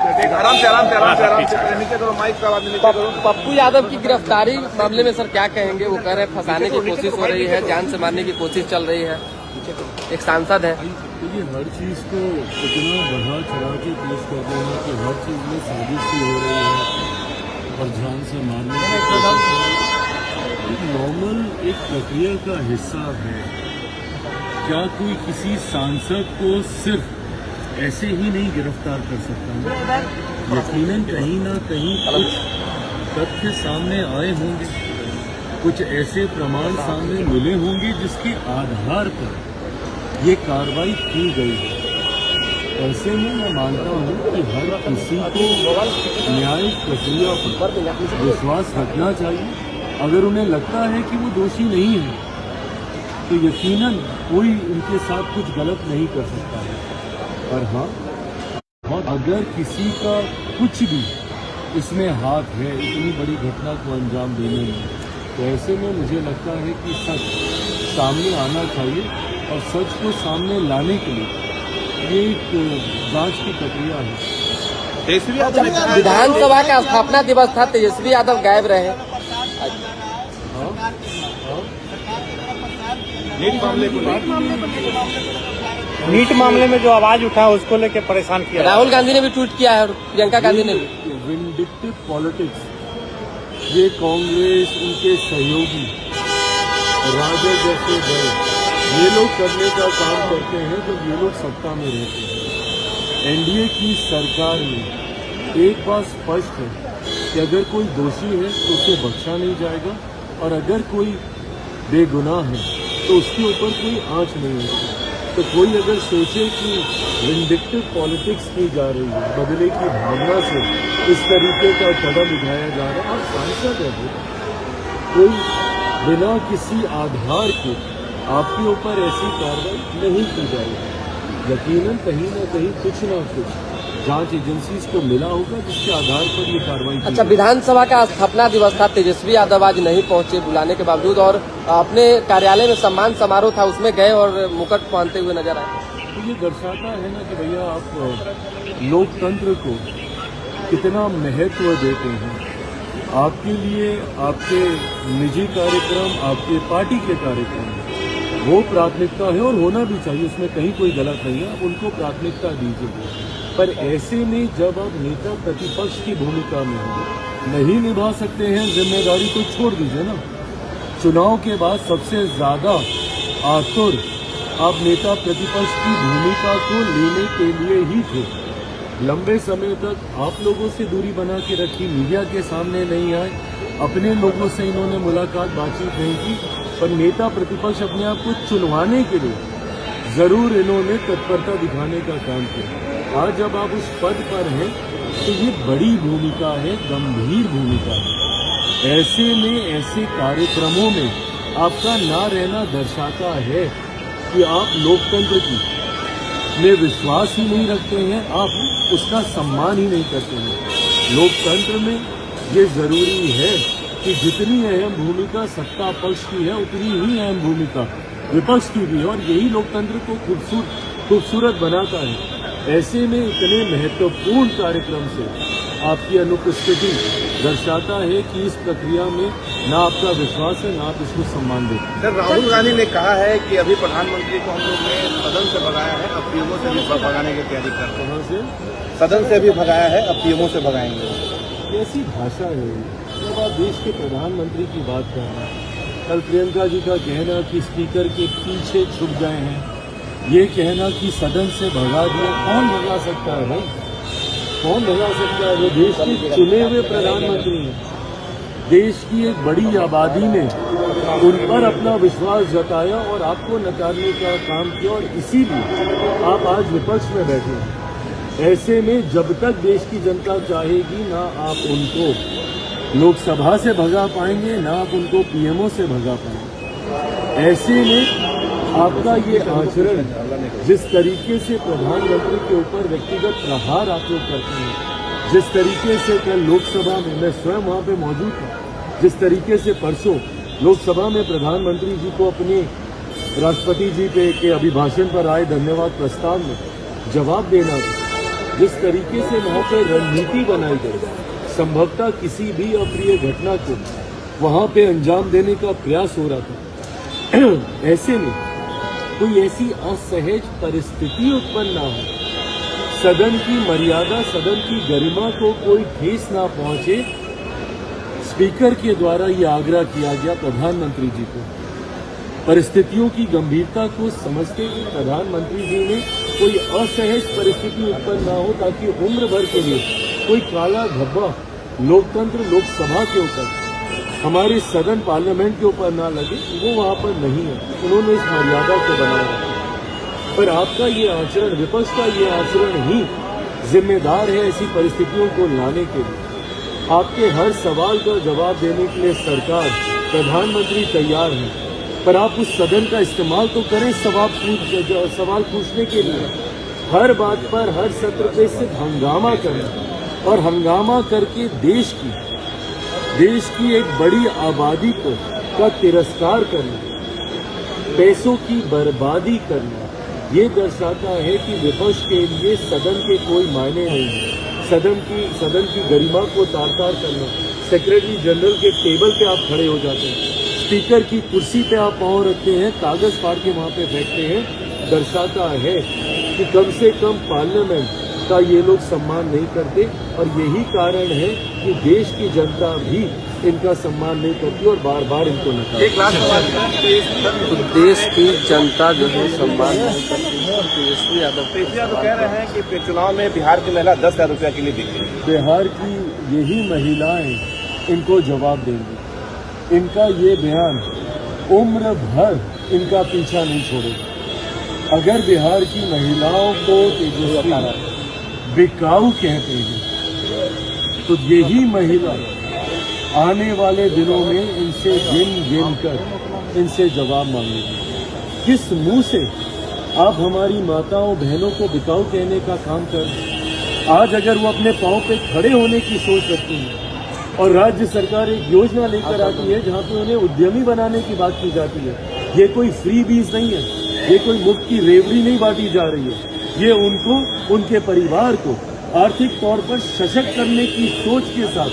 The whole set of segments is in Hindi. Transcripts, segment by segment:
आराम से आराम से आराम से आराम से नीचे करो, माइक का आवाज नीचे करो। पप्पू यादव की गिरफ्तारी मामले में सर क्या कहेंगे? वो कह रहे हैं फंसाने की कोशिश हो रही है, जान से मारने की कोशिश चल रही है। एक सांसद है। ये हर चीज को इतना बढ़ा चढ़ा के पेश करते हैं कि हर चीज में साजिश ही हो रही है और जान से मारने की कोशिश। एक नॉर्मल एक प्रक्रिया का हिस्सा है। क्या कोई किसी सांसद को सिर्फ ऐसे ही नहीं गिरफ्तार कर सकता? यकीनन कहीं ना कहीं कुछ तथ्य सामने आए होंगे, कुछ ऐसे प्रमाण सामने मिले होंगे जिसके आधार पर ये कार्रवाई की गई है। ऐसे में मैं मानता हूँ कि हर किसी को न्यायिक प्रक्रिया पर विश्वास रखना चाहिए। अगर उन्हें लगता है कि वो दोषी नहीं है तो यकीनन कोई उनके साथ कुछ गलत नहीं कर सकता है। और हाँ, अगर किसी का कुछ भी इसमें हाथ है इतनी बड़ी घटना को अंजाम देने में, तो ऐसे में मुझे लगता है कि सच सामने आना चाहिए और सच को सामने लाने के लिए ये एक जांच की प्रक्रिया है। विधानसभा का स्थापना दिवस था, तेजस्वी यादव गायब रहे। नीट मामले में जो आवाज उठा उसको लेकर परेशान किया। राहुल गांधी ने भी ट्वीट किया है और प्रियंका गांधी ने भी। विंडिक्टिव पॉलिटिक्स, ये कांग्रेस उनके सहयोगी राजद जैसे दल ये लोग करने का काम करते हैं जब ये लोग सत्ता में रहते हैं। एनडीए की सरकार में एक बात स्पष्ट है कि अगर कोई दोषी है तो उसे बख्शा नहीं जाएगा और अगर कोई बेगुनाह है तो उसके ऊपर कोई आंच नहीं होगी। तो कोई अगर सोचे कि विंडिक्टिव पॉलिटिक्स की जा रही है, बदले की भावना से इस तरीके का कदम उठाया जा रहा है, और सांसद है कोई बिना किसी आधार के आपके ऊपर ऐसी कार्रवाई नहीं की जाएगी। यकीनन कहीं ना कहीं कुछ ना कुछ जांच एजेंसीज को मिला होगा जिसके आधार पर ये कार्रवाई। अच्छा, विधानसभा का स्थापना दिवस था, तेजस्वी यादव आज नहीं पहुंचे बुलाने के बावजूद, और अपने कार्यालय में सम्मान समारोह था उसमें गए और मुकुट पहनते हुए नजर आए। तो ये दर्शाता है ना कि भैया आप लोकतंत्र को कितना महत्व देते हैं। आपके लिए आपके निजी कार्यक्रम, आपके पार्टी के कार्यक्रम वो प्राथमिकता है और होना भी चाहिए, उसमें कहीं कोई गलत नहीं है, आप उनको प्राथमिकता दीजिए। पर ऐसे में जब आप नेता प्रतिपक्ष की भूमिका में हो, नहीं निभा सकते हैं जिम्मेदारी तो छोड़ दीजिए ना। चुनाव के बाद सबसे ज्यादा आतुर आप नेता प्रतिपक्ष की भूमिका को लेने के लिए ही थे। लंबे समय तक आप लोगों से दूरी बना के रखी, मीडिया के सामने नहीं आए, अपने लोगों से इन्होंने मुलाकात बातचीत नहीं की, पर नेता प्रतिपक्ष अपने आप को चुनवाने के लिए जरूर इन्होंने तत्परता दिखाने का काम किया। आज जब आप उस पद पर हैं तो ये बड़ी भूमिका है, गंभीर भूमिका है। ऐसे में ऐसे कार्यक्रमों में आपका ना रहना दर्शाता है कि आप लोकतंत्र की में विश्वास ही नहीं रखते हैं, आप उसका सम्मान ही नहीं करते हैं। लोकतंत्र में ये जरूरी है कि जितनी अहम भूमिका सत्ता पक्ष की है उतनी ही अहम भूमिका विपक्ष की भी है, और यही लोकतंत्र को खूबसूरत बनाता है। ऐसे में इतने महत्वपूर्ण कार्यक्रम से आपकी अनुपस्थिति दर्शाता है कि इस प्रक्रिया में ना आपका विश्वास है, ना आप इसको सम्मान देते। सर, राहुल गांधी ने कहा है कि अभी प्रधानमंत्री को हम लोग ने सदन से भगाया है, अब पीएमओ से भी भगाने की तैयारी कर रहे हैं। कहाँ से? सदन से भी भगाया है, अब पीएमओ से भगाएंगे। कैसी भाषा है जब आप देश के प्रधानमंत्री की बात कर रहे हैं? कल प्रियंका जी का कहना कि स्पीकर के पीछे छुप गए हैं, ये कहना कि सदन से भगा दिया, कौन भगा सकता है भाई? कौन भगा सकता है? वो देश के चुने हुए प्रधानमंत्री हैं। देश की एक बड़ी आबादी ने उन पर अपना विश्वास जताया और आपको नकारने का काम किया, और इसीलिए आप आज विपक्ष में बैठे हैं। ऐसे में जब तक देश की जनता चाहेगी, ना आप उनको लोकसभा से भगा पाएंगे, ना आप उनको पीएमओ से भगा पाएंगे। ऐसे में आपका ये आचरण, जिस तरीके से प्रधानमंत्री के ऊपर व्यक्तिगत प्रहार आप लोग करते हैं, जिस तरीके से कल लोकसभा में मैं स्वयं वहाँ पे मौजूद था, जिस तरीके से परसों लोकसभा में प्रधानमंत्री जी को अपने राष्ट्रपति जी के अभिभाषण पर आए धन्यवाद प्रस्ताव में जवाब देना था, जिस तरीके से वहाँ पे रणनीति बनाई गई, संभवतः किसी भी अप्रिय घटना को वहाँ पे अंजाम देने का प्रयास हो रहा था। ऐसे में कोई ऐसी असहज परिस्थिति उत्पन्न ना हो, सदन की मर्यादा, सदन की गरिमा को कोई ठेस ना पहुंचे, स्पीकर के द्वारा ये आग्रह किया गया प्रधानमंत्री जी को। परिस्थितियों की गंभीरता को समझते हुए प्रधानमंत्री जी ने कोई असहज परिस्थिति उत्पन्न ना हो, ताकि उम्र भर के लिए कोई काला धब्बा लोकतंत्र, लोकसभा के ऊपर, हमारे सदन पार्लियामेंट के ऊपर ना लगे, वो वहां पर नहीं है। उन्होंने इस मर्यादा को बनाया, पर आपका ये आचरण, विपक्ष का ये आचरण ही जिम्मेदार है ऐसी परिस्थितियों को लाने के लिए। आपके हर सवाल का जवाब देने के लिए सरकार, प्रधानमंत्री तैयार है, पर आप उस सदन का इस्तेमाल तो करें सवाल पूछने के लिए। हर बात पर, हर सत्र पे सिर्फ हंगामा करें और हंगामा करके देश की एक बड़ी आबादी का तिरस्कार करना, पैसों की बर्बादी करना, ये दर्शाता है कि विपक्ष के लिए सदन के कोई मायने नहीं है। सदन की गरिमा को तार-तार करना, सेक्रेटरी जनरल के टेबल पे आप खड़े हो जाते हैं, स्पीकर की कुर्सी पे आप पांव रखते हैं, कागज फाड़ के वहां पे फेंकते हैं, दर्शाता है कि कम से कम पार्लियामेंट का ये लोग सम्मान नहीं करते। और यही कारण है कि देश की जनता भी इनका सम्मान नहीं करती और बार बार इनको नकारती। एक लास्ट सवाल, तो देश की जनता जो है सम्मान नहीं करती है और तेजस्वी यादव कह रहे हैं कि चुनाव में बिहार की महिला 10,000 रुपया के लिए दिखी। बिहार की यही महिलाएं इनको जवाब देंगी। इनका ये बयान उम्र भर इनका पीछा नहीं छोड़ेगा। अगर बिहार की महिलाओं को तेजस्वी बिकाऊ कहते हैं, तो यही महिला आने वाले दिनों में इनसे गिन कर इनसे जवाब मांगेगी। किस मुंह से आप हमारी माताओं बहनों को बिकाऊ कहने का काम कर? आज अगर वो अपने पांव पे खड़े होने की सोच रखती है और राज्य सरकार एक योजना लेकर आती है जहां पे उन्हें उद्यमी बनाने की बात की जाती है, ये कोई फ्री बीज नहीं है, ये कोई मुफ्त की रेवड़ी नहीं बांटी जा रही है, ये उनको, उनके परिवार को आर्थिक तौर पर सशक्त करने की सोच के साथ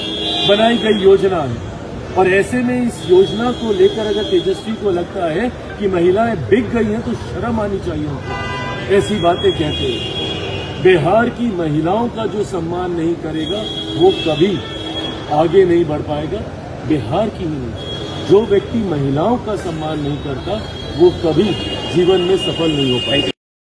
बनाई गई योजना है। और ऐसे में इस योजना को लेकर अगर तेजस्वी को लगता है कि महिलाएं बिक गई हैं, तो शर्म आनी चाहिए उनको ऐसी बातें कहते हैं। बिहार की महिलाओं का जो सम्मान नहीं करेगा वो कभी आगे नहीं बढ़ पाएगा। बिहार की ही नहीं, जो व्यक्ति महिलाओं का सम्मान नहीं करता वो कभी जीवन में सफल नहीं हो पाएगा।